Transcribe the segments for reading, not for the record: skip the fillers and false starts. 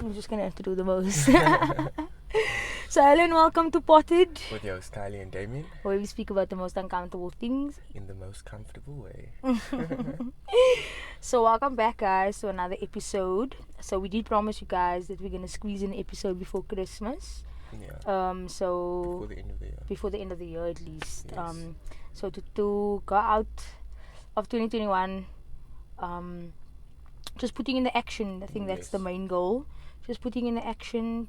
I'm just gonna have to do the most. So hello and welcome to Potted, With your host Kylie and Damien where we speak about the most uncomfortable things. in the most comfortable way. So welcome back, guys, to another episode. So we did promise you guys that we're gonna squeeze in an episode before Christmas. Yeah. So Before the end of the year. before the end of the year at least. Yes. So to go out of 2021, just putting in the action. I think that's the Yes. main goal. Just putting in the action,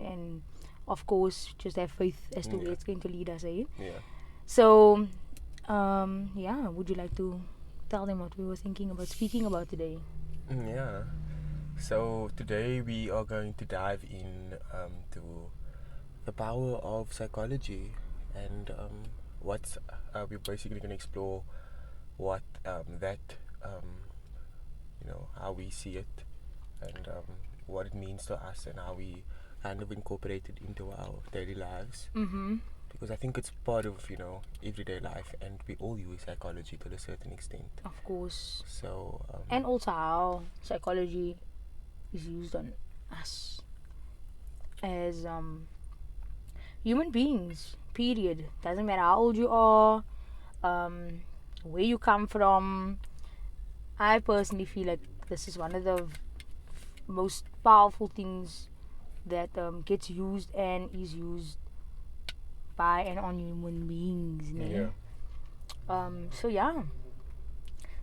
and of course, just have faith as to where Yeah. it's going to lead us, eh? Yeah. So, yeah, would you like to tell them what we were thinking about speaking about today? Yeah. So today we are going to dive in to the power of psychology, and what's we're basically going to explore what that how we see it, and what it means to us, and how we kind of incorporate it into our daily lives. Mm-hmm. Because I think it's part of everyday life, and we all use psychology to a certain extent. Of course. So And also how psychology is used on us as human beings, period. Doesn't matter how old you are, where you come from. I personally feel like this is one of the most powerful things that gets used and is used by and on human beings. yeah, So yeah.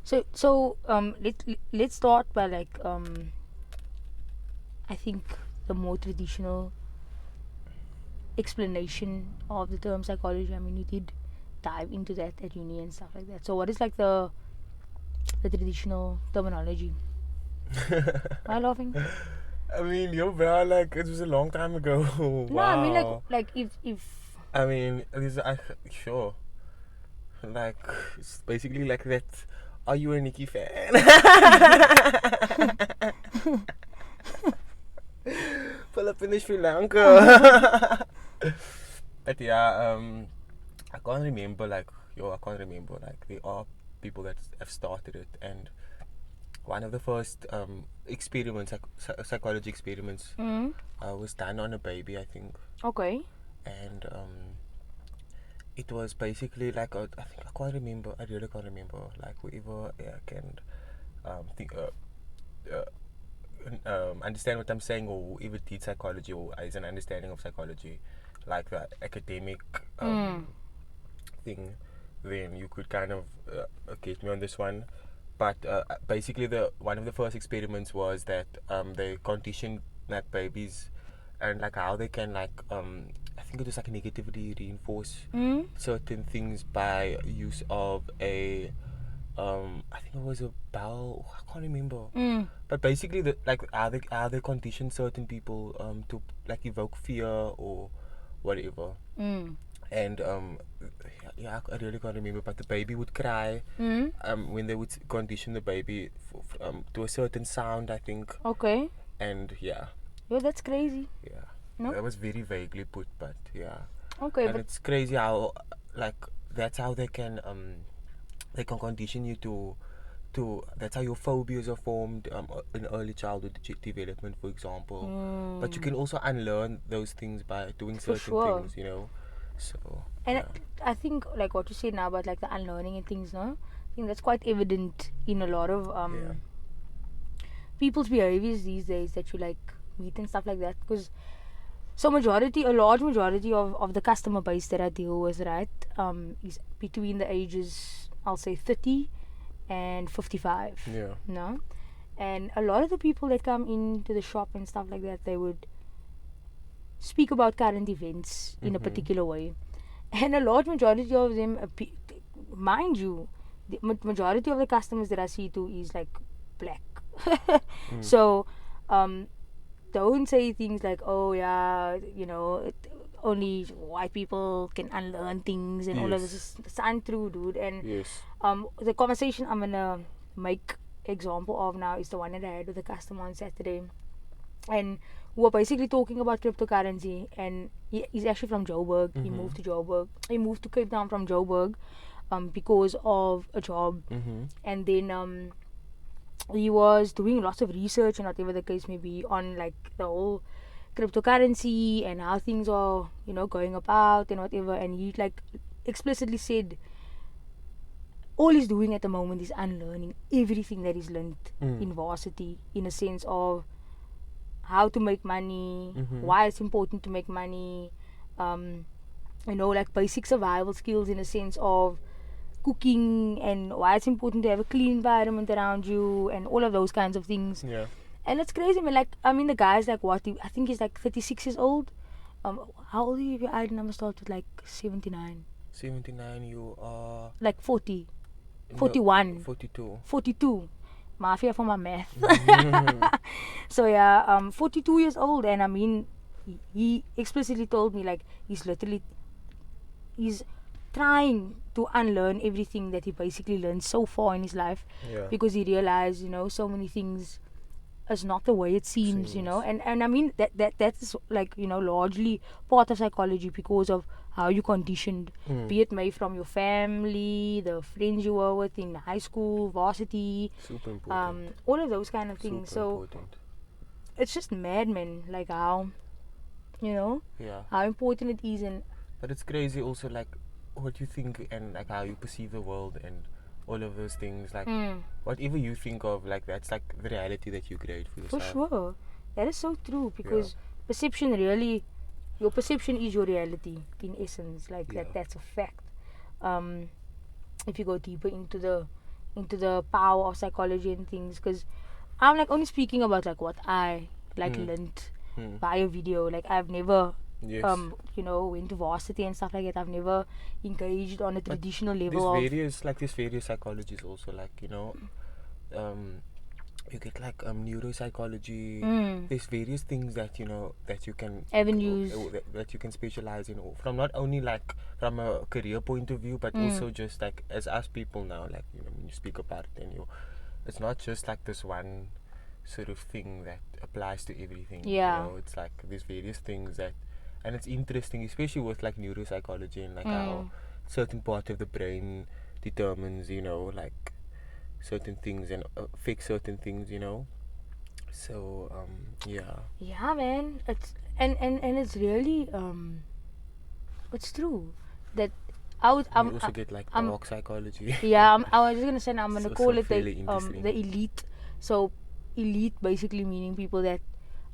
So let's start by I think the more traditional explanation of the term psychology. I mean, you did dive into that at uni and stuff like that. So what is like the traditional terminology? Am I laughing? I mean, yo, bro, like it was a long time ago. Wow. No, I mean like if I mean, sure. Like it's basically like that. Are you a Nicki fan? Pull up in Sri Lanka. But yeah, I can't remember like there are people that have started it, and one of the first experiments, psychology experiments, was done on a baby, I think, okay. and it was basically like I think I can't remember. I really can't remember. Like whoever can think understand what I'm saying, or whoever did psychology or is an understanding of psychology, like the academic thing, then you could kind of get me on this one. But basically, the one of the first experiments was that they conditioned like babies, and like how they can I think it was like negatively reinforce certain things by use of a I think it was a bowel. I can't remember. But basically, how they condition certain people to like evoke fear or whatever. And yeah, I really can't remember. But the baby would cry when they would condition the baby to a certain sound, I think. Okay. And yeah, Yo, that's crazy. yeah. No? That was very vaguely put, but yeah. Okay, And but it's crazy how like that's how they can condition you to that's how your phobias are formed in early childhood development, for example. But you can also unlearn those things by doing For certain sure. things, So And yeah. I think like what you said now about like the unlearning and things, no? I think that's quite evident in a lot of Yeah. people's behaviors these days that you like meet and stuff like that. Because a large majority of the customer base that I deal with, right, is between the ages, I'll say 30 and 55. Yeah. No? And a lot of the people that come into the shop and stuff like that, they would speak about current events in a particular way. And a large majority of them, mind you, the majority of the customers that I see too is like black. So, don't say things like, oh yeah, only white people can unlearn things and all of this. It's untrue, dude. And Yes. the conversation I'm gonna make example of now is the one that I had with a customer on Saturday, and we were basically talking about cryptocurrency. And he's actually from Joburg. He moved to Joburg. He moved to Cape Town from Joburg because of a job. And then he was doing lots of research and whatever the case may be on like the whole cryptocurrency and how things are, you know, going about and whatever. And he like explicitly said all he's doing at the moment is unlearning everything that he's learned in varsity, in a sense of how to make money, why it's important to make money, you know, like basic survival skills in a sense of cooking, and why it's important to have a clean environment around you and all of those kinds of things. Yeah. And it's crazy, man. Like, I mean, the guy's like what? I think he's like 36 years old. How old are you if your ID number starts with like 79? 79, you are... Like 40. no, 41. 42. 42. Mafia for my math. So yeah, 42 years old, and I mean, he explicitly told me like he's trying to unlearn everything that he basically learned so far in his life, Yeah. because he realized, you know, so many things is not the way it seems, you know. And I mean that's like, you know, largely part of psychology because of how you conditioned, be it maybe from your family, the friends you were with in high school, varsity, Super important. all of those kind of things. Super So important. it's just mad, man, like how, you know, Yeah. how important it is. And But it's crazy also, like, what you think and, like, how you perceive the world and all of those things. Like, whatever you think of, like, that's, like, the reality that you create for for yourself. sure, that is so true, because perception really, your perception is your reality in essence, like Yeah. that's a fact. If you go deeper into the power of psychology and things, because I'm like only speaking about like what I like learned by a video. Like I've never Yes. you know, went to varsity and stuff like that. I've never engaged on a traditional level of There's various psychologies also, like, you know, you get like neuropsychology. There's various things that, you know, that you can avenues. that you can specialize in, from not only like from a career point of view, but also just like as us people now, like, you know, when you speak about it, and it's not just like this one sort of thing that applies to everything. Yeah. You know, it's like there's various things that, and it's interesting, especially with like neuropsychology and like how certain part of the brain determines, you know, like certain things and affects certain things, you know. So Yeah, man. It's and it's really it's true that you also get like dark psychology. yeah, I was just gonna say now, I'm gonna It's call also it fairly interesting. the elite. So elite basically meaning people that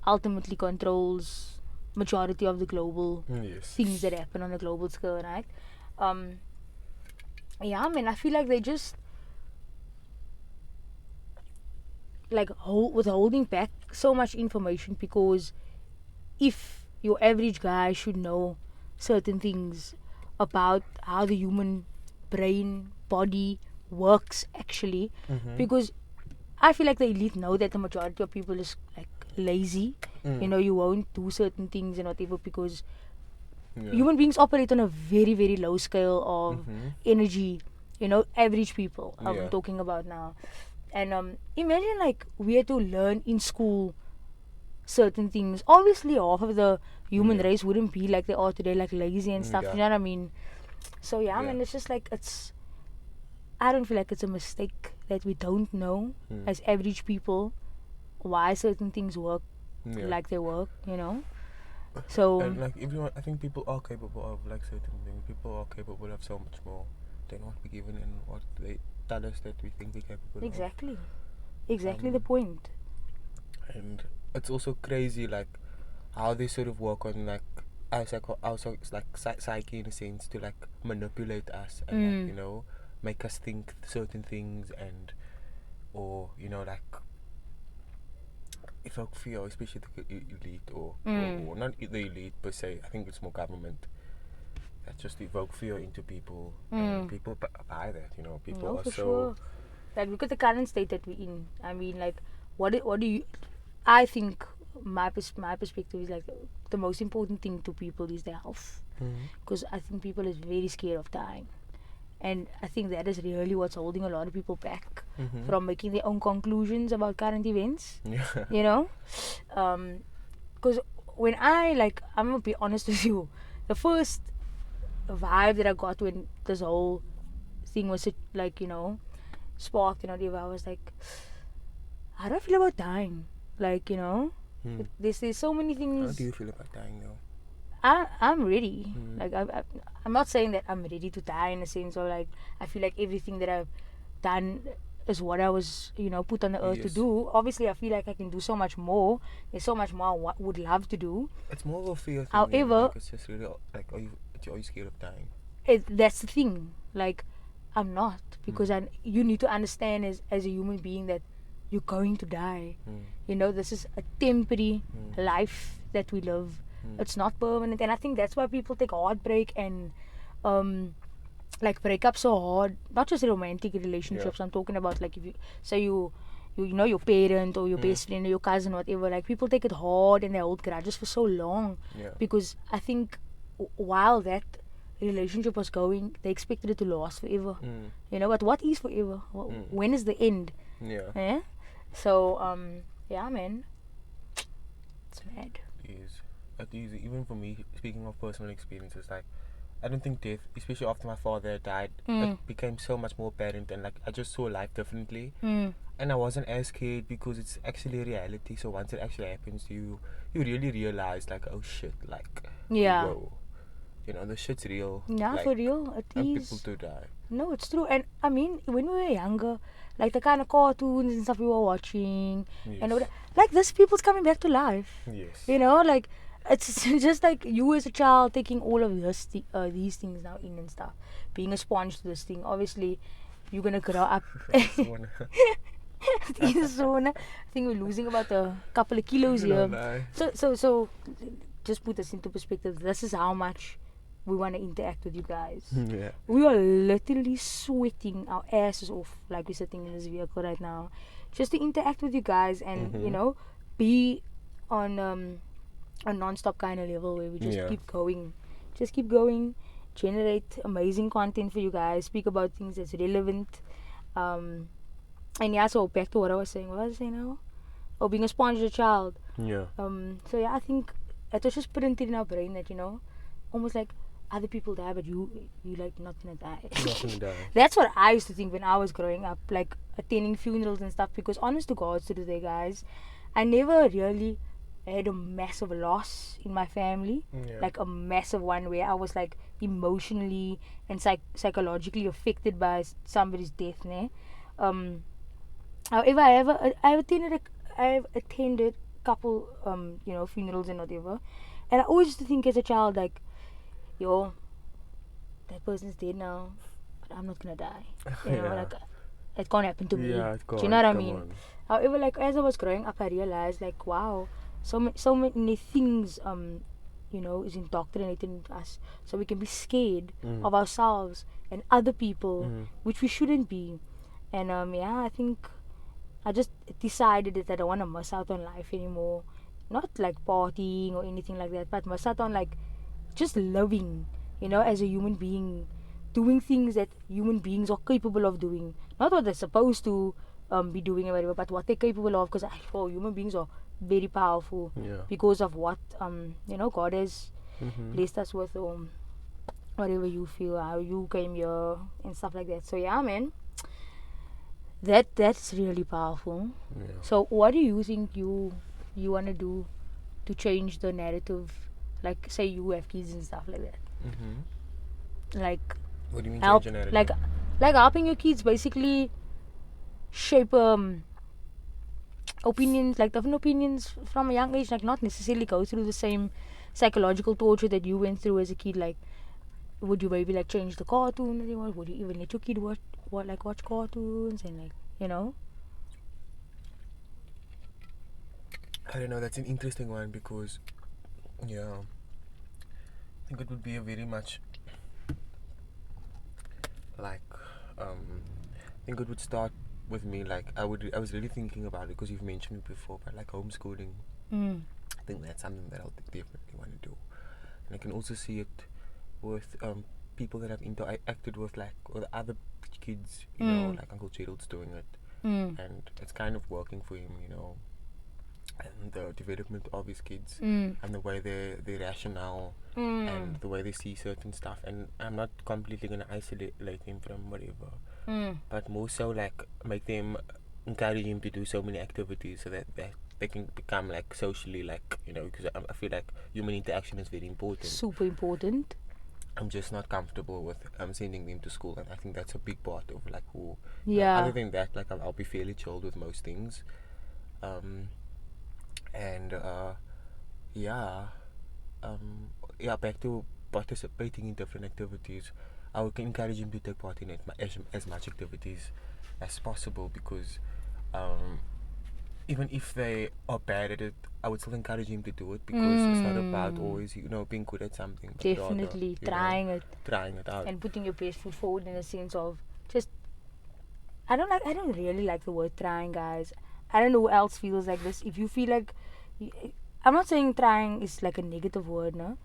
ultimately controls majority of the global Yes. things that happen on a global scale, right? Yeah, man, I feel like they just like withholding back so much information, because if your average guy should know certain things about how the human brain body works actually, because I feel like the elite know that the majority of people is like lazy. You know, you won't do certain things and whatever because human beings operate on a very very low scale of energy, you know, average people I'm talking about now. And imagine like we had to learn in school certain things. Obviously half of the human race wouldn't be like they are today, like lazy and stuff, you know what I mean? So yeah, man, it's just like I don't feel like it's a mistake that we don't know as average people why certain things work like they work, you know. So and like everyone, I think people are capable of like certain things. People are capable of so much more than what we're given and what they tell us that we think we're capable exactly the point. And it's also crazy like how they sort of work on like psyche in a sense to like manipulate us and like, you know, make us think certain things, and or, you know, like evoke fear, especially the elite or not the elite per se. I think it's more government that just evoke fear into people, and people buy that, you know. People No, are for so sure. Like look at the current state that we're in. I mean, like what do you? I think my perspective is like the most important thing to people is their health, because I think people is very scared of dying, and I think that is really what's holding a lot of people back from making their own conclusions about current events. You know, because when I'm gonna be honest with you, the first vibe that I got when this whole thing was like, you know, sparked and whatever, I was like, how do I feel about dying? Like, you know, there's so many How things. do you feel about dying though? I'm ready. Like I'm not saying that I'm ready to die in a sense, or like I feel like everything that I've done is what I was, you know, put on the earth to Yes. do. Obviously, I feel like I can do so much more. There's so much more I would love to do. It's more of a fear thing. However, like it's just really like, are you scared of dying? that's the thing. Like, I'm not, because you need to understand as a human being that you're going to die. You know, this is a temporary life that we live. It's not permanent, and I think that's why people take heartbreak and like break up so hard. Not just romantic relationships. I'm talking about like if you say you know your parent or your best friend or your cousin, whatever. Like people take it hard and they hold grudges for so long because I think while that relationship was going, they expected it to last forever. You know, but what is forever? When is the end? Yeah. So yeah, man, it's mad. It is. Even for me, speaking of personal experiences, like I don't think death, especially after my father died, it became so much more apparent, and like I just saw life differently. And I wasn't as scared because it's actually a reality. So once it actually happens to you, you really realize like, oh shit, like whoa, you know, the shit's real. Yeah, like, for real, it and is. people do die. No, it's true. And I mean, when we were younger, like the kind of cartoons and stuff we were watching, and like this people's coming back to life. Yes. You know, like it's just like you as a child taking all of these things now in and stuff, being a sponge to this thing. Obviously, you're gonna grow up. So, I think we're losing about a couple of kilos here. So, just put this into perspective. This is how much we want to interact with you guys. Yeah. We are literally sweating our asses off, like we're sitting in this vehicle right now, just to interact with you guys and you know, be on a non-stop kind of level where we just keep going, generate amazing content for you guys, speak about things that's relevant. And yeah, so back to what I was saying. What was I saying now? Oh, being a sponge as a child. Yeah. So yeah, I think it was just printed in our brain that, you know, almost like other people die, but you like not gonna die. Not gonna die. That's what I used to think when I was growing up, like attending funerals and stuff. Because honest to God, today, guys, I never really had a massive loss in my family, like a massive one where I was like emotionally and psychologically affected by somebody's death. However, I've attended couple you know, funerals and whatever, and I always used to think as a child like, yo, that person's dead now, but I'm not gonna die. You know, like it can't happen to me. Yeah, it can't. Do you know what I Come mean? on. However, like as I was growing up, I realized like, wow, so many things you know, is indoctrinated into us, so we can be scared of ourselves and other people, which we shouldn't be. And yeah, I think I just decided that I don't want to miss out on life anymore. Not like partying or anything like that, but miss out on like just living, you know, as a human being, doing things that human beings are capable of doing. Not what they're supposed to be doing or whatever, but what they're capable of. Because human beings are very powerful because of what you know, God has blessed us with, whatever you feel, how you came here and stuff like that. So yeah, man. That's really powerful. So what do you think you want to do to change the narrative, like say you have kids and stuff like that? Like What do you mean help, change your narrative? like helping your kids basically shape opinions, like different opinions from a young age, like not necessarily go through the same psychological torture that you went through as a kid. Like would you maybe like change the cartoon anymore? Would you even let your kid watch cartoons and like, you know? I don't know, that's an interesting one because I think it would be a very much like I think it would start with me. Like I was really thinking about it because you've mentioned it before, but like homeschooling, I think that's something that I'll definitely want to do. And I can also see it with people that I've interacted with, like with other kids, you know, like Uncle Gerald's doing it, and it's kind of working for him, you know. And the development of his kids and the way they rationale and the way they see certain stuff. And I'm not completely gonna isolate them from whatever, but more so like make them encouraging him to do so many activities so that they can become like socially, like, because I feel like human interaction is very important. Super important. I'm just not comfortable with sending them to school, and I think that's a big part of like who. Yeah. Other than that, like I'll be fairly chilled with most things, and yeah, back to participating in different activities. I would encourage him to take part in as much activities as possible, because even if they are bad at it, I would still encourage him to do it, because it's not about always, being good at something. But Definitely rather, trying it out. And putting your best foot forward in a sense of just. I don't really like the word trying, guys. I don't know who else feels like this. If you feel like, I'm not saying trying is like a negative word, no,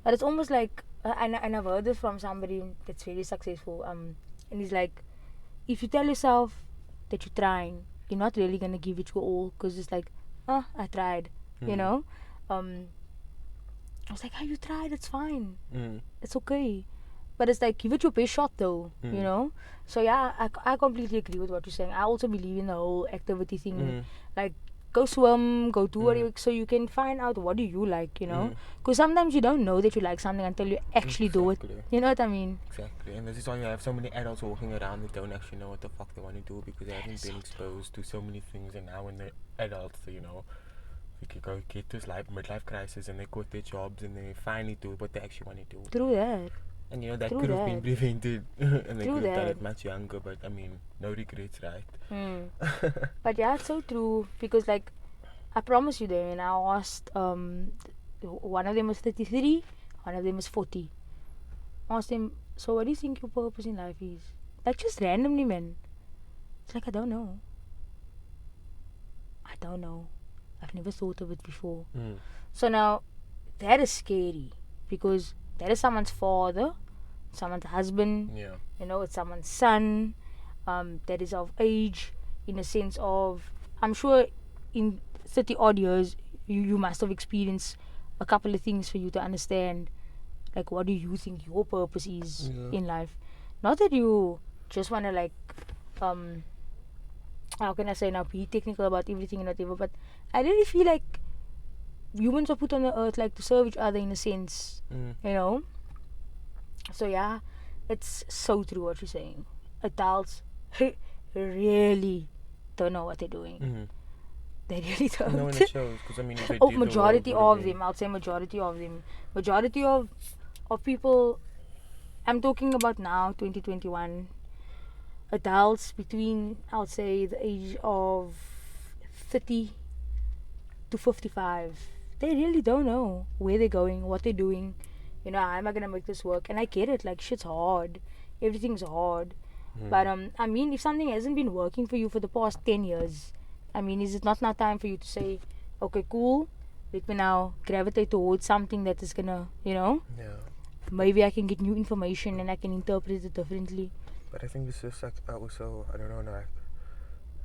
but it's almost like, and I've heard this from somebody that's very successful. And he's like, if you tell yourself that you're trying, you're not really gonna give it your all, because it's like, I tried, you know. I was like, you tried, it's fine, it's okay, but it's like, give it your best shot though, you know. So yeah, I completely agree with what you're saying. I also believe in the whole activity thing, like go swim, go do whatever, so you can find out what do you like, you know, because sometimes you don't know that you like something until you actually do it, you know what I mean. Exactly. And this is why you have so many adults walking around that don't actually know what the fuck they want to do, because they haven't been exposed to so many things. And now when they're adults, we could go get this midlife crisis, and they quit their jobs, and they finally do what they actually want to do. True that. And that could have been prevented, and they could have done it much younger. But I mean, no regrets, right? But yeah, it's so true, because like, I promise you, then I asked, one of them was 33, one of them was 40. I asked them, so what do you think your purpose in life is? Like, just randomly, man. It's like, I don't know. I've never thought of it before. So now, that is scary, because that is someone's father, someone's husband, it's someone's son, that is of age, in a sense of, I'm sure in 30 odd years, you must have experienced a couple of things for you to understand, like, what do you think your purpose is in life. Not that you just want to, like, how can I say now, be technical about everything and whatever, but I really feel like humans are put on the earth, like, to serve each other in a sense, you know. So yeah, it's so true what you're saying. Adults really don't know what they're doing. They really don't. No, and it shows, because I mean, if they did, majority of them, I'll say majority of them. Majority of people, I'm talking about now, 2021, adults between, I'll say, the age of 30 to 55, they really don't know where they're going, what they're doing. How am I gonna make this work? And I get it, like, shit's hard, everything's hard. But I mean, if something hasn't been working for you for the past 10 years, I mean, is it not now time for you to say, okay, cool, let me now gravitate towards something that is gonna, maybe I can get new information and I can interpret it differently. But I think this is like, also, I don't know, like,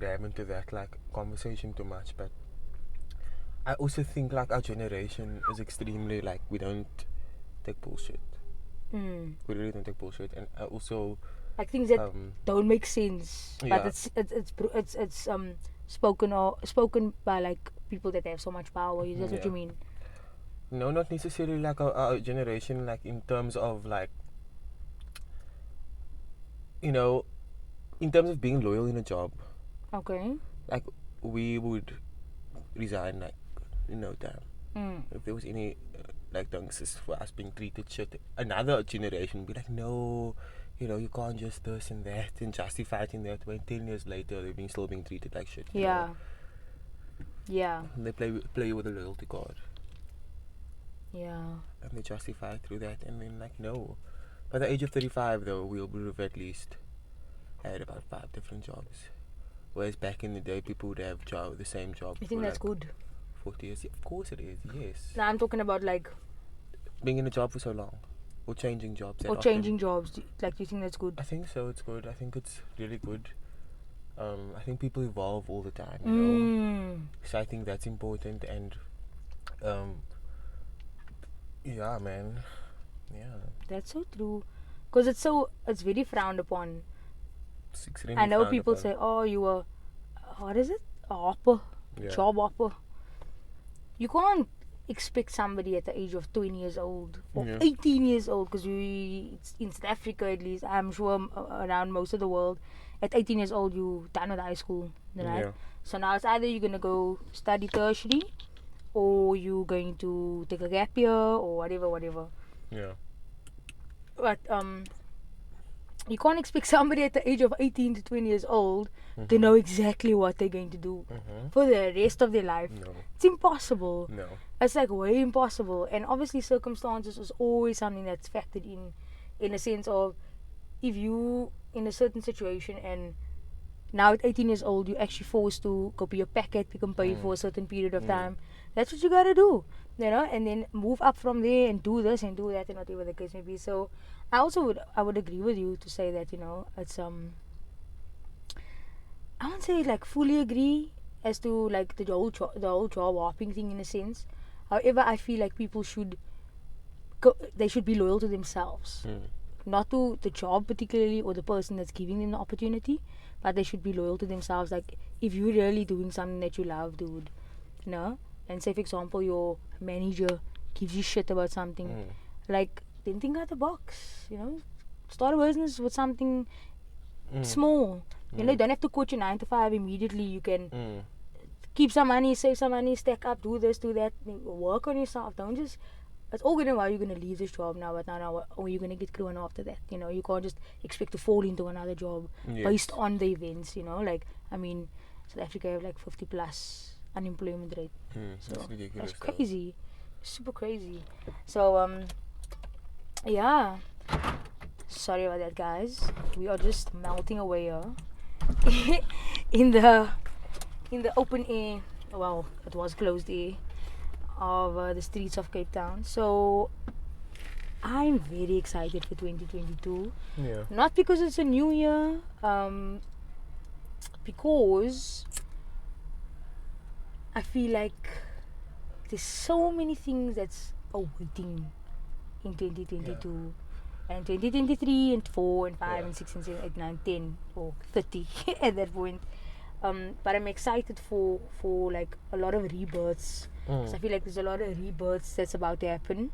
dive into that like conversation too much, but I also think like our generation is extremely, like, we don't take bullshit. We really don't take bullshit, and also like things that don't make sense, but it's spoken by, like, people that have so much power. Is that what you mean? No, not necessarily like our generation, like, in terms of, like, in terms of being loyal in a job. Okay. Like, we would resign, like, in no time. If there was any like things for us being treated shit, another generation would be like, no, you can't just this and that and justify it in that way. 10 years later, they're still being treated like shit. Yeah. And they play with a loyalty card. Yeah. And they justify it through that, and then, like, no. By the age of 35, though, we would have at least had about 5 different jobs. Whereas back in the day, people would have the same job. You think that's good? 40 years. Yeah, of course it is, yes. No, I'm talking about, like, being in a job for so long. Or changing jobs. Or changing jobs. Like, do you think that's good? I think so, it's good. I think it's really good. I think people evolve all the time, So I think that's important, and yeah, man. Yeah. That's so true. Because it's very frowned upon. I know people say, oh, you were what is it? A hopper, Yeah. job hopper. You can't expect somebody at the age of 20 years old or Yeah. 18 years old, because it's in South Africa at least, I'm sure around most of the world, at 18 years old you done with high school, right? Yeah. So now it's either you're gonna go study tertiary, or you're going to take a gap year, or whatever. Yeah. But you can't expect somebody at the age of 18 to 20 years old to know exactly what they're going to do for the rest of their life. No. It's impossible. No. It's like way impossible. And obviously circumstances is always something that's factored in a sense of, if you in a certain situation and now at 18 years old you're actually forced to copy your packet, become paid for a certain period of time, that's what you gotta do, and then move up from there and do this and do that and whatever the case may be. So I would agree with you to say that, it's I won't say like fully agree as to like the whole job hopping thing in a sense. However, I feel like people should they should be loyal to themselves, not to the job particularly or the person that's giving them the opportunity, but they should be loyal to themselves. Like, if you're really doing something that you love, dude, and say for example your manager gives you shit about something, like, then think out the box, start a business with something small. You don't have to quit your 9 to 5 immediately. You can keep some money, save some money, stack up, do this, do that, work on yourself. Don't just, it's all good and well you're going to leave this job now, but now or you're going to get going after that. You can't just expect to fall into another job based on the events. Like, I mean, South Africa have like 50 plus unemployment rate. So That's ridiculous. that's crazy, super crazy. So yeah, sorry about that, guys. We are just melting away here in the open air. Well, it was closed air of the streets of Cape Town. So I'm very excited for 2022. Yeah. Not because it's a new year, because I feel like there's so many things that's awaiting in 2022. And 2023 and 4 and 5 and 6 and 7, 8, 9, 10 or 30 at that point. But I'm excited for like a lot of rebirths. So I feel like there's a lot of rebirths that's about to happen.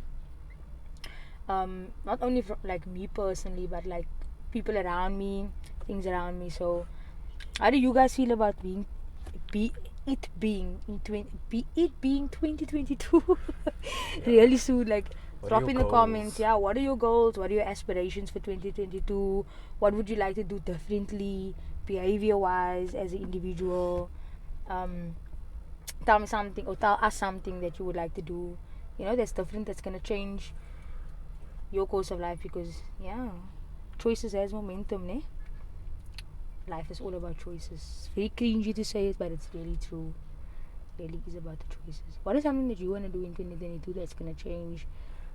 Not only from like me personally, but like people around me, things around me. So how do you guys feel about it being 2022 really soon? Like, drop in the comments. Yeah, what are your goals? What are your aspirations for 2022? What would you like to do differently, behavior wise, as an individual? Tell me something, or tell us something that you would like to do, that's different, that's gonna change your course of life. Because choices has momentum, ne? Life is all about choices. It's very cringy to say it, but it's really true. It really is about the choices. What is something that you want to do in 2022 that's gonna change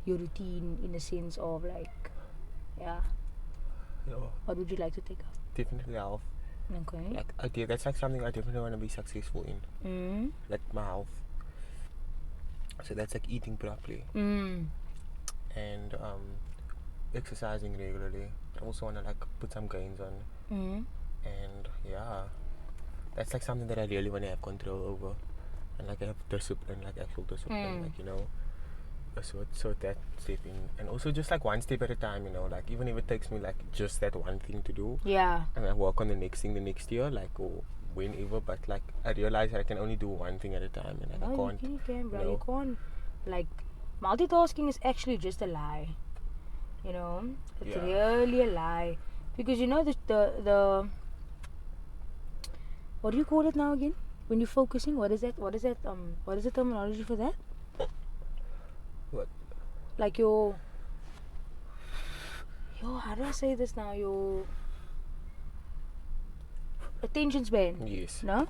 your routine, in the sense of like, what would you like to take up? Definitely health. Okay. Like, that's like something I definitely want to be successful in. Like my health. So that's like eating properly and exercising regularly. I also want to like put some gains on. And that's like something that I really want to have control over, and like have discipline, like actual discipline, like so that step in, and also just like one step at a time, like even if it takes me like just that one thing to do, and I work on the next thing the next year, like, or whenever, but like I realize that I can only do one thing at a time, and like I can't. You can, bro. You can't. Like, multitasking is actually just a lie. It's really a lie, because the what do you call it now again? When you're focusing, what is that? What is the terminology for that? What? Like your how do I say this now? Your attention span. Yes. No?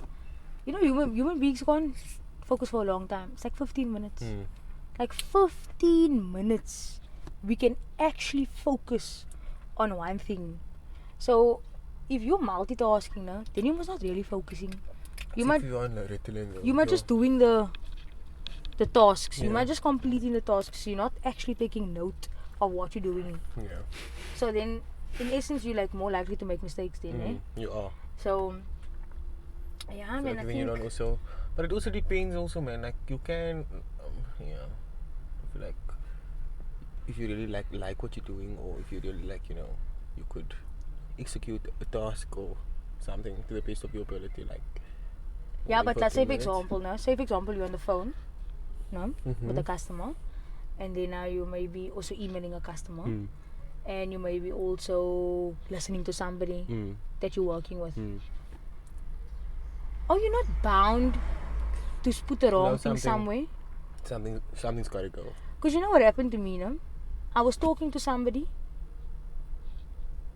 Human beings can't focus for a long time. It's like 15 minutes. Like 15 minutes we can actually focus on one thing. So if you're multitasking, then you must not really focusing. You might just doing the tasks. You might just completing the tasks. You're not actually taking note of what you're doing. So then, in essence, you're like more likely to make mistakes then, You are. So Yeah, So man, like I then you think don't also, but it also depends also, man. Like you can, yeah. I feel like if you really like what you're doing, or if you really like, you could execute a task or something to the best of your ability, like. yeah, Wait but for let's 10 say for minutes. example, now, say for example you're on the phone, no, with Mm-hmm. a customer, and then now you may be also emailing a customer, and you may be also listening to somebody that you're working with. Oh, you're not bound to put the wrong thing somewhere. Something's gotta go. Because you know what happened to me, no? I was talking to somebody,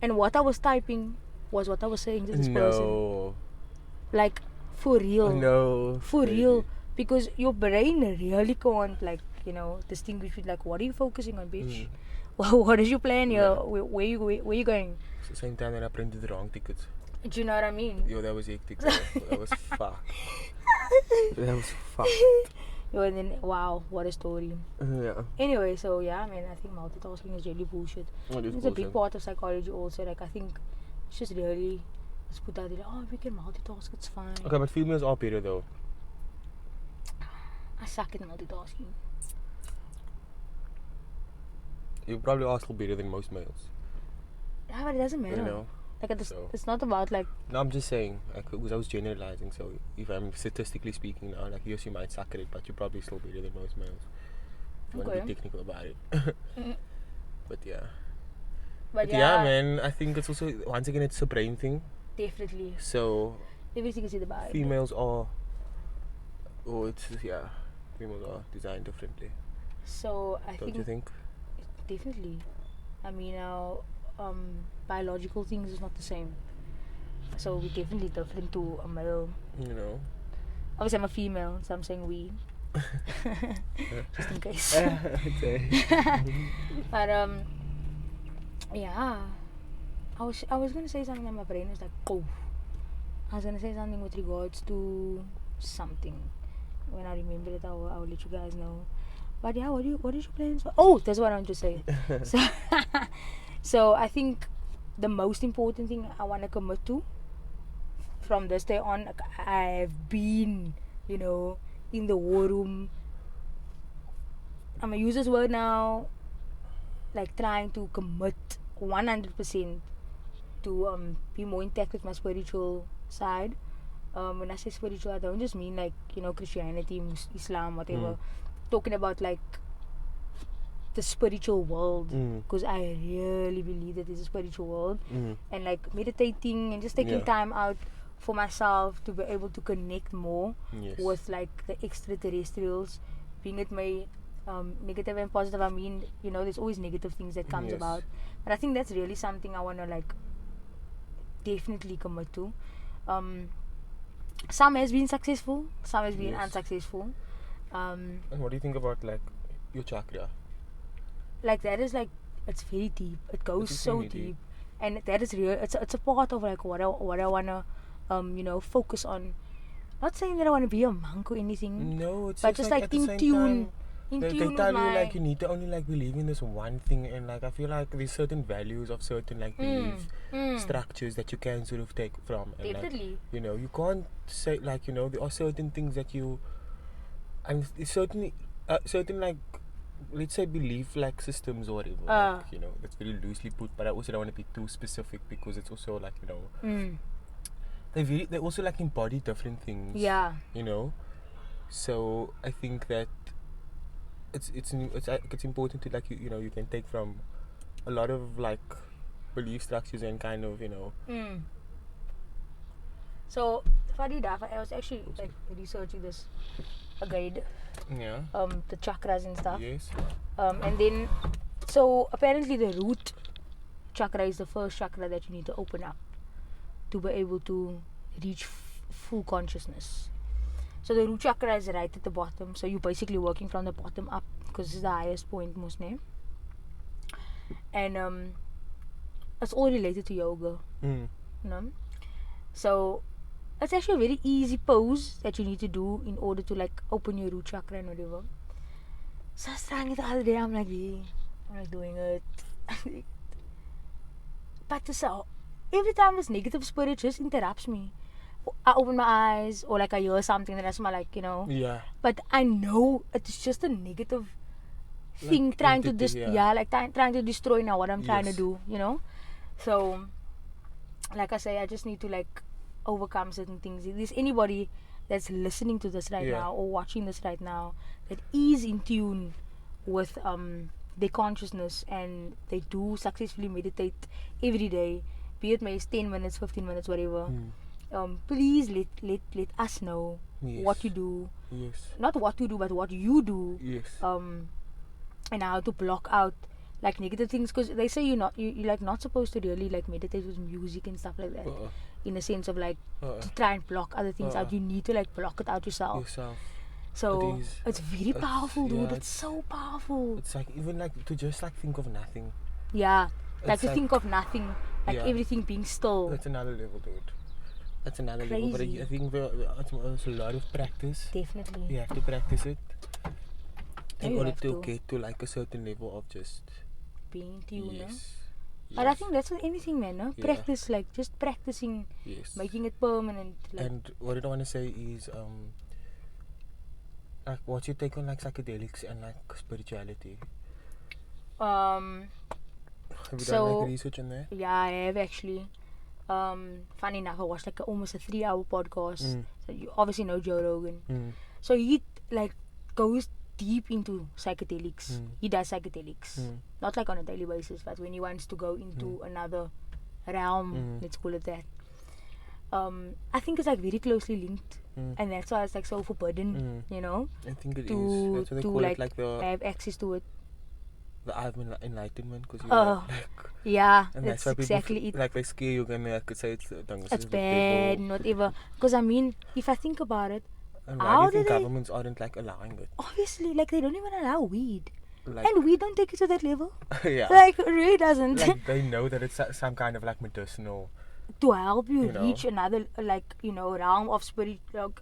and what I was typing was what I was saying to this person. No. Like, for real. No. For Crazy. real. Because your brain really can't, like, distinguish between, like, what are you focusing on, bitch? What is your plan here? Yeah. Where you going? It's the same time that I printed the wrong tickets. Do you know what I mean? Yo, that was hectic. That was fucked. That was fucked. Yo, and then, wow, what a story. Yeah. Anyway, so yeah, man, I think multitasking is really bullshit. It's a big part of psychology also. Like, I think it's just really, let's put out there, oh, we can multitask, it's fine. Okay, but females are better though. I suck at multitasking. You probably are still better than most males. Yeah, but it doesn't matter. You know? Like, it's not about, like... No, I'm just saying, like, because I was generalizing, so if I'm statistically speaking now, like, yes, you might suck at it, but you're probably still better than most males. If you want to be technical about it. But yeah. But yeah, man, I think it's also, once again, it's a brain thing. Definitely. So, everything is in the Bible. Females are, females are designed differently. So, Don't you think? Definitely. I mean, biological things is not the same. So, we're definitely different to a male. You know? Obviously, I'm a female, so I'm saying we. Just in case. But, yeah. I was gonna say something and my brain is like, oh. I was gonna say something with regards to something. When I remember it, I'll let you guys know. But yeah, what is your plans for? Oh, that's what I want to say. So I think the most important thing I want to commit to from this day on, like, I've been, in the war room. I'm gonna use this word now, like trying to commit 100% to be more intact with my spiritual side. When I say spiritual, I don't just mean like Christianity, Islam, whatever. Talking about like the spiritual world, because I really believe that there's a spiritual world, and like meditating and just taking time out for myself to be able to connect more with like the extraterrestrials, being it my negative and positive. I mean, there's always negative things that comes about, but I think that's really something I want to like definitely commit to. Some has been successful, some has been unsuccessful. And what do you think about like your chakra? Like that is like, it's very deep. It goes so deep, and that is real. It's a part of like what I wanna focus on. Not saying that I wanna be a monk or anything. No, it's but just like in tune. They tell you like you need to only like believe in this one thing, and like I feel like there's certain values of certain like belief structures that you can sort of take from. And definitely. Like, you can't say like there are certain things that you, and certain like, let's say belief like systems or whatever. Like, that's very loosely put, but I also don't want to be too specific because it's also like they also like embody different things. Yeah. So I think that it's important to like you can take from a lot of like belief structures and kind of So Farida, I was actually like researching this, a guide. Yeah. The chakras and stuff. Yes. And then, so apparently the root chakra is the first chakra that you need to open up to be able to reach full consciousness. So the root chakra is right at the bottom. So you're basically working from the bottom up because it's the highest point, mostly. And it's all related to yoga. So it's actually a very easy pose that you need to do in order to like open your root chakra and whatever. So I was trying it the other day. I'm like doing it. But so every time this negative spirit just interrupts me. I open my eyes or like I hear something that I smell like, Yeah. but I know it's just a negative thing Like trying to entity, yeah. trying to destroy now what I'm trying to Yes. do, So like I say, I just need to like overcome certain things. If there's anybody that's listening to this right Yeah. now or watching this right now that is in tune with their consciousness and they do successfully meditate every day, be it maybe 10 minutes, 15 minutes, whatever, please let us know Yes. what you do. Yes. Not what to do, but what you do. Yes. And how to block out like negative things, because they say you're like not supposed to really like meditate with music and stuff like that, in a sense of like to try and block other things out. You need to like block it out yourself. So it's very powerful, dude. It's so powerful. It's like even like to just like think of nothing. Yeah, like It's to like- think of nothing, like Yeah. everything being still. That's another level, dude. That's another level. But Crazy. I think it's a lot of practice. Definitely. You have to practice it Yeah, in you order have to to. get to like a certain level of just Being to you, no? yes. But I think that's with anything, man, no? Yeah. Practice, like just practicing, Yes. making it permanent. Like, And what I want to say is like what's your take on like psychedelics and like spirituality? um Have you done So- like research on that? yeah, I have actually. Funny enough, I watched like almost a 3-hour podcast. So you obviously know Joe Rogan. So he like goes deep into psychedelics. He does psychedelics, not like on a daily basis, but when he wants to go into another realm, let's call it that. I think it's like very closely linked, and that's why it's like so forbidden, I think it is. to That's what they to call like, it, like the have access to it. eye of enlightenment, because you like, Yeah, and that's that's why people exactly it. like they scare you and they could say it's It's bad, and whatever. Because I mean, if I think about it, And why how do you do think they? governments aren't like allowing it? Obviously, like they don't even allow weed, Like and weed don't take you to that level. yeah. Like it really doesn't. Like they know that it's some kind of like medicinal. To help you You know. reach another realm of spirit, like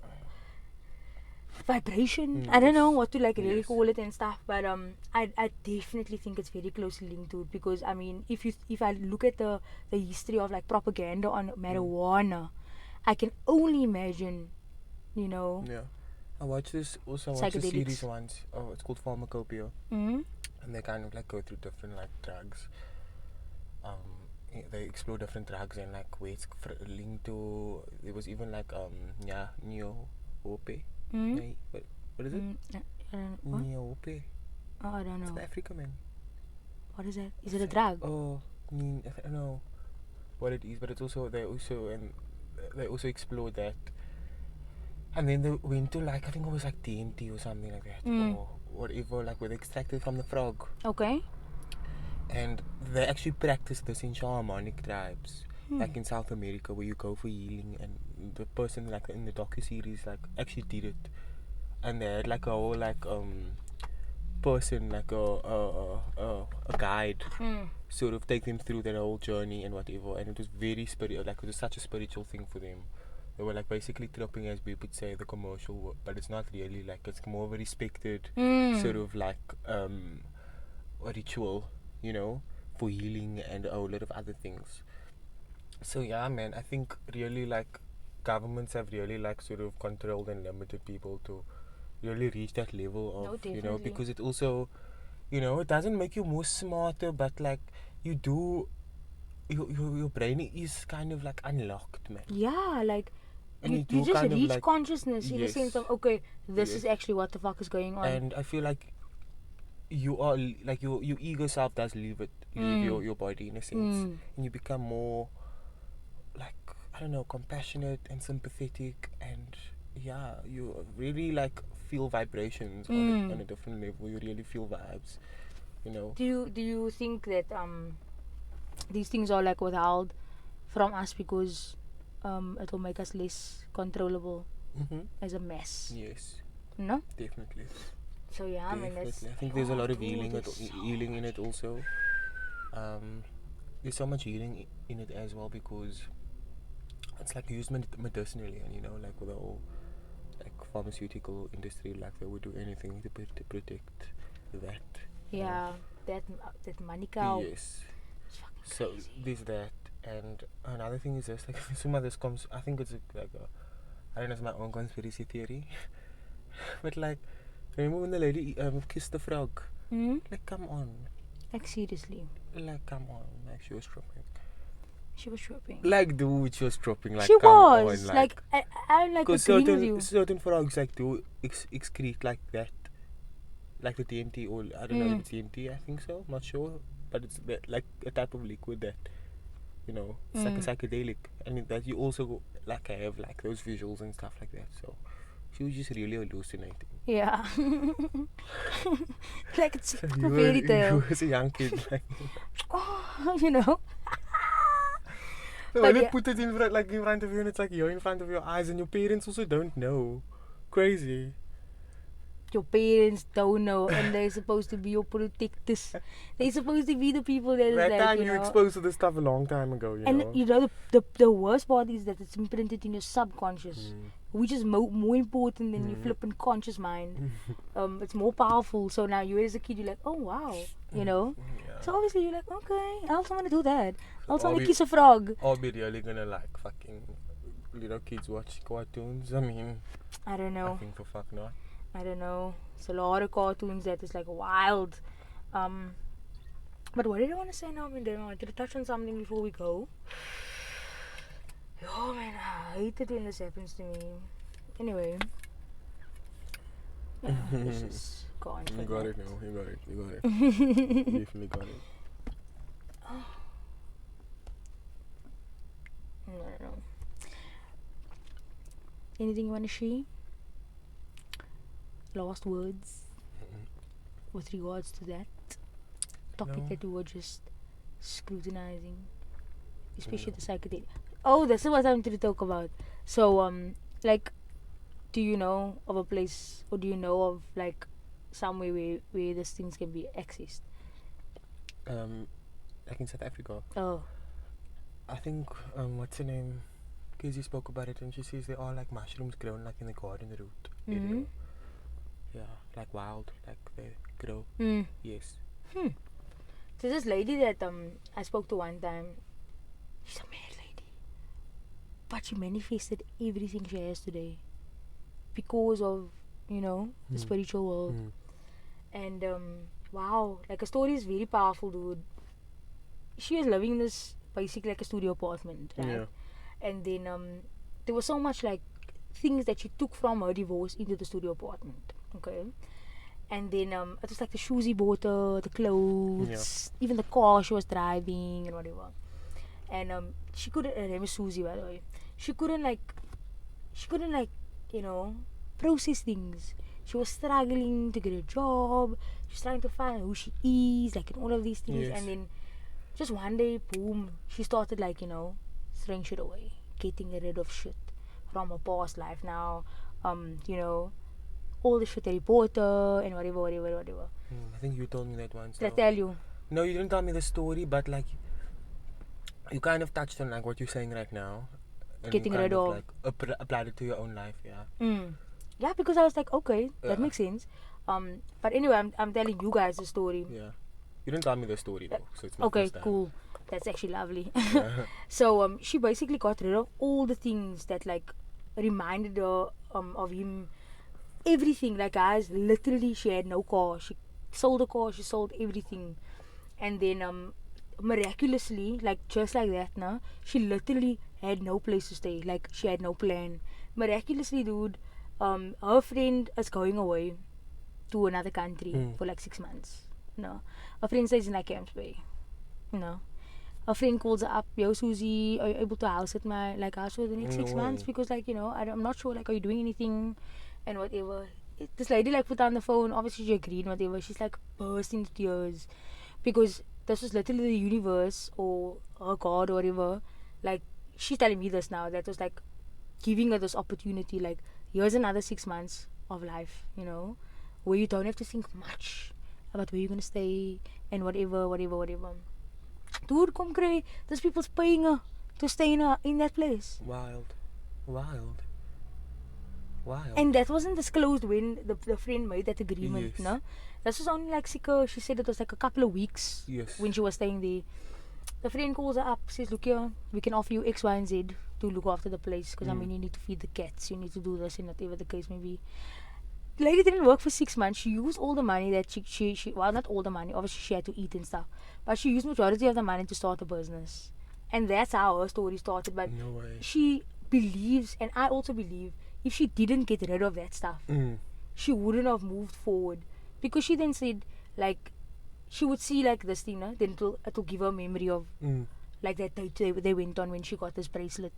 vibration. I don't know Yes. what to like really Yes. call it and stuff, but I definitely think it's very closely linked to it, because I mean, if I look at the history of like propaganda on marijuana, I can only imagine, Yeah. I watched this Psychedelics. series once. Oh, it's called Pharmacopoeia, mm and they kind of like go through different like drugs. They explore different drugs and like where it's linked to. There was even like neo ope. Mm? What is it? I don't know. What? Neo ope. Oh, I don't It's know. in Africa, man. What is that? Is it a drug? Oh, I don't know what it is, but it's also they also explored that, and then they went to like I think it was like DMT or something like that, or whatever, like where they extracted from the frog, Okay. and they actually practiced this in shamanic tribes, like in South America, where you go for healing, and the person like in the docu-series like actually did it, and they had like a whole like person like a guide sort of take them through their whole journey and whatever, and it was very spiritual, like it was such a spiritual thing for them. They were like basically tripping, as we would say, the commercial word, but it's not really, like it's more of a respected sort of like a ritual, for healing and a whole lot of other things. So yeah, man, I think really like governments have really like sort of controlled and limited people to really reach that level No, of definitely. because it also it doesn't make you more smarter, but like you do your brain is kind of like unlocked, man. Yeah, like And you you do just kind of, reach like- consciousness in the Yes. sense of, okay, this Yes. is actually what the fuck is going on. And I feel like you are like your ego self does leave your body in a sense, and you become more like, I don't know, compassionate and sympathetic, and yeah, you really like feel vibrations on a different level. You really feel vibes, Do you think that these things are like withheld from us because it will make us less controllable as a mass? Yes, No? definitely. So yeah, I mean that's. Definitely. I think there's a lot of dude, healing there's so healing in much. it also. There's so much healing in it as well, because it's like used medicinally, and like with the whole like pharmaceutical industry, like they would do anything to protect that. Yeah, that money cow. Yes. It's fucking So crazy. there's that, And another thing is this, like, some of this comes, I think it's I don't know, it's my own conspiracy theory. But like, remember when the lady kissed the frog? Hmm? Like, come on. Like, seriously. Like, come on. Like, she was dropping. She was tripping. Like, dude, she was dropping. Like, She come was. on. Like, I'm like because agreeing with you. certain frogs, like, do excrete like that. Like the TNT, or I don't know if it's TNT, I think so. I'm not sure. But it's like a type of liquid that, you know, it's like a psychedelic. And that you also, like, have, like, those visuals and stuff like that. So, she was just really hallucinating. Yeah. Like, it's a You fairy tale. You was a young kid, like. Oh, you know. No, But they yeah. put it in front of you, and it's like you're in front of your eyes, and your parents also don't know. Crazy. Your parents don't know, and they're supposed to be your protectors. They're supposed to be the people that is That like, time you you know. exposed to this stuff a long time ago, you And know. you know the worst part is that it's imprinted in your subconscious, which is more important than your flippant conscious mind. It's more powerful. So now you as a kid, you're like, oh wow, you know. Yeah. So obviously you're like, okay, I also want to do that. I also Are want we- to kiss a frog. Are we really gonna, like, fucking little kids watch cartoons? I mean, I don't I know. think for fuck not. I don't know. It's a lot of cartoons that is like wild. But what did I want to say now? I mean, I wanted to touch on something before we go. Oh man, I hate it when this happens to me. Anyway. Yeah, let's just go on for You got that. it now. You got it. You definitely got it. No. Anything you want to share? Last words with regards to that topic No. that we were just scrutinizing, especially the psychedelic. Oh, this is what I wanted to talk about. So, like, do you know of a place, or do you know of like somewhere where these things can be accessed? Like in South Africa, Oh, I think what's her name? Casey spoke about it, and she says there are, like, mushrooms grown, like, in the garden route area. Yeah, like wild, like they grow. Yes. So this lady that I spoke to one time, she's a mad lady, but she manifested everything she has today because of, you know, the spiritual world. And wow, like, a story is very powerful, dude. She was living in this basically like a studio apartment, right? Yeah. And then there was so much like things that she took from her divorce into the studio apartment. Okay. And then it was like the shoes he bought her, the clothes, even the car she was driving and whatever. And she couldn't. Her name was Susie, by the way. She couldn't like, you know, process things. She was struggling to get a job. She's trying to find who she is, like, and all of these things. Yes. And then just one day, boom, she started, like, you know, throwing shit away, getting rid of shit from her past life now. You know, all the shit that he bought her and whatever. I think you told me that once. Did I tell you? No, you didn't tell me the story, but, like, you kind of touched on, like, what you're saying right now. And Getting you kind rid of. like applied it to your own life, yeah. Yeah, because I was like, okay, Yeah. that makes sense. But anyway, I'm telling you guys the story. Yeah. You didn't tell me the story though, so it's my Okay, first time. cool. That's actually lovely. Yeah. So she basically got rid of all the things that like reminded her of him. Everything, like, guys, literally she had no car. She sold the car, she sold everything. And then miraculously, like, just like that, nah, she literally had no place to stay. Like, she had no plan. Miraculously, dude, her friend is going away to another country for like 6 months. No, her friend stays in like Camps Bay. No, her friend calls her up, yo Susie, are you able to house at my like house for the next No 6 months? way. Because, like, you know, I'm not sure, like, are you doing anything and whatever. This lady like put on the phone, obviously she agreed and whatever. She's like burst into tears because this was literally the universe or her God or whatever. Like, she's telling me this now, that was like giving her this opportunity, like, here's another 6 months of life, you know, where you don't have to think much about where you're gonna stay and whatever. Dude, come cray, those people's paying her to stay in that place. Wild. And that wasn't disclosed when the friend made that agreement, Yes. no? This was only like she said it was like a couple of weeks Yes. when she was staying there. the friend calls her up, says, look here, we can offer you X, Y, and Z to look after the place. Because, I mean, you need to feed the cats, you need to do this and whatever the case may be. The lady didn't work for 6 months. She used all the money that she well, not all the money. Obviously, she had to eat and stuff. But she used majority of the money to start a business. And that's how her story started. But No way. she believes, and I also believe, if she didn't get rid of that stuff, she wouldn't have moved forward. Because she then said, like, she would see, like, this thing, then it'll give her a memory of, like, that date they went on when she got this bracelet.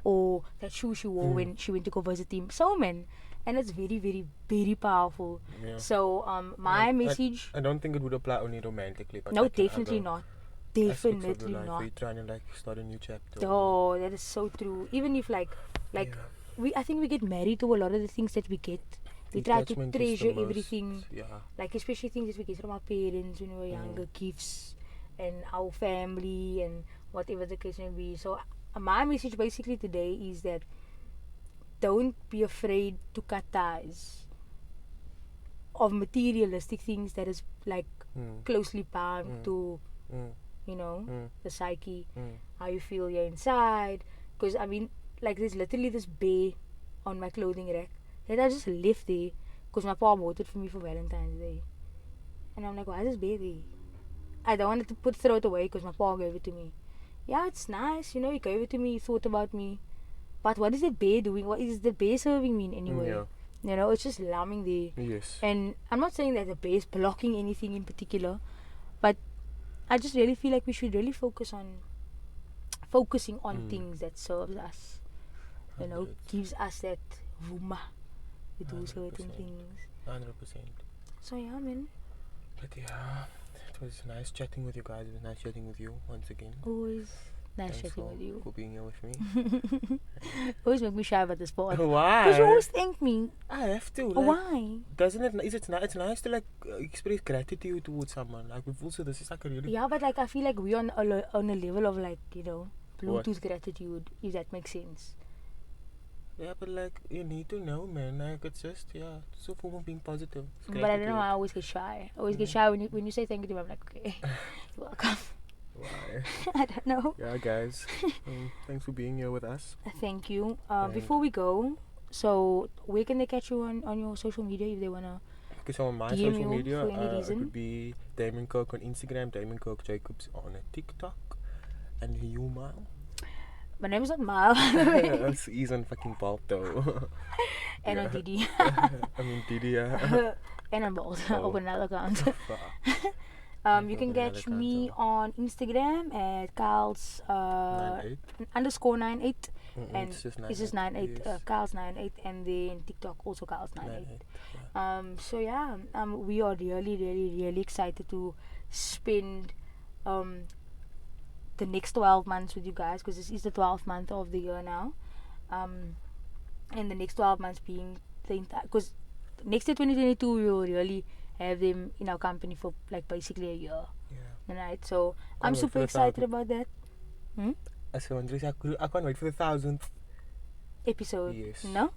Or that shoe she wore when she went to go visit him. So, man. And it's very, very, very powerful. Yeah. So, my message... I don't think it would apply only romantically. But No, like in definitely other not. aspects of Definitely your life, not. where you're trying to like start a new chapter. Oh, that is so true. Even if I think we get married to a lot of the things that we get. We try to Attachment is the treasure most- everything. Yeah. Like, especially things that we get from our parents when we were younger, gifts, and our family, and whatever the case may be. So, my message basically today is that don't be afraid to cut ties of materialistic things that is, like, closely bound to, you know, the psyche, how you feel you're inside. Because, I mean, like, there's literally this bear on my clothing rack that I just left there because my pa bought it for me for Valentine's Day. And I'm like, why is this bear there? I don't want to throw it away because my pa gave it to me. Yeah, it's nice, you know, he gave it to me, he thought about me. But what is that bear doing? What is the bear serving me in any way? Yeah. You know, it's just lambing there. Yes. And I'm not saying that the bear is blocking anything in particular, but I just really feel like we should really focusing on things that serves us. You know, 100. gives us that vuma to do certain 100%. things. 100%. So yeah, man. But yeah, it was nice chatting with you guys. It was nice chatting with you once again. Always nice Thanks chatting with you. for being here with me. Always make me shy about this part. Why? Because you always thank me. I have to. Oh, Like, why? doesn't it? It's nice to like express gratitude towards someone. Like we've also this is like a really Yeah, but like I feel like we're on a level of, like, you know, What? Bluetooth gratitude, if that makes sense. yeah, but like you need to know, man. Like it's just it's a form of being positive. It's But I don't know, I gratitude. always get shy. I always get shy when you say thank you to me. I'm like, okay, you're welcome. Why? I don't know. Yeah, guys. Thanks for being here with us. Thank you. And- Before we go, so where can they catch you on your social media if they wanna? Okay, so on my DM social you media, for any it reason? would be Damon Kirk on Instagram, Damon Kirk Jacobs on TikTok, and Yuma. My name is not Mal, by the way. He's on fucking Bolt though. And on Yeah. Didi. I mean Didi, yeah. And on Bolt. Oh. Open another account. Fuck. You can Open catch another me account, on Instagram at Carl's 98. _98. And It's just it's just 98. Yes. Carl's 98, and then TikTok also Carl's 98. 98. So yeah, we are really, really, really excited to spend the next 12 months with you guys, because this is the 12th month of the year now. And the next 12 months being the entire, because next year 2022 we will really have them in our company for like basically a year. Yeah. Right? So I'm wait super for the excited 1,000. about that I said, Andres, I can't wait for the 1,000th. episode. Yes. No?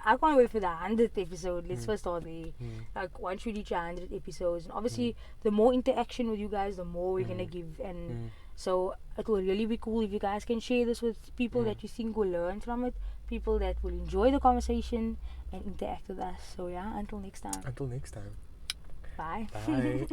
I can't wait for the 100th episode. Let's Mm. first start there. Mm. Like once we reach 100 episodes, and obviously the more interaction with you guys, the more we're gonna give. And Mm. so it will really be cool if you guys can share this with people that you think will learn from it, people that will enjoy the conversation and interact with us. So yeah, until next time. Until next time. Bye. Bye.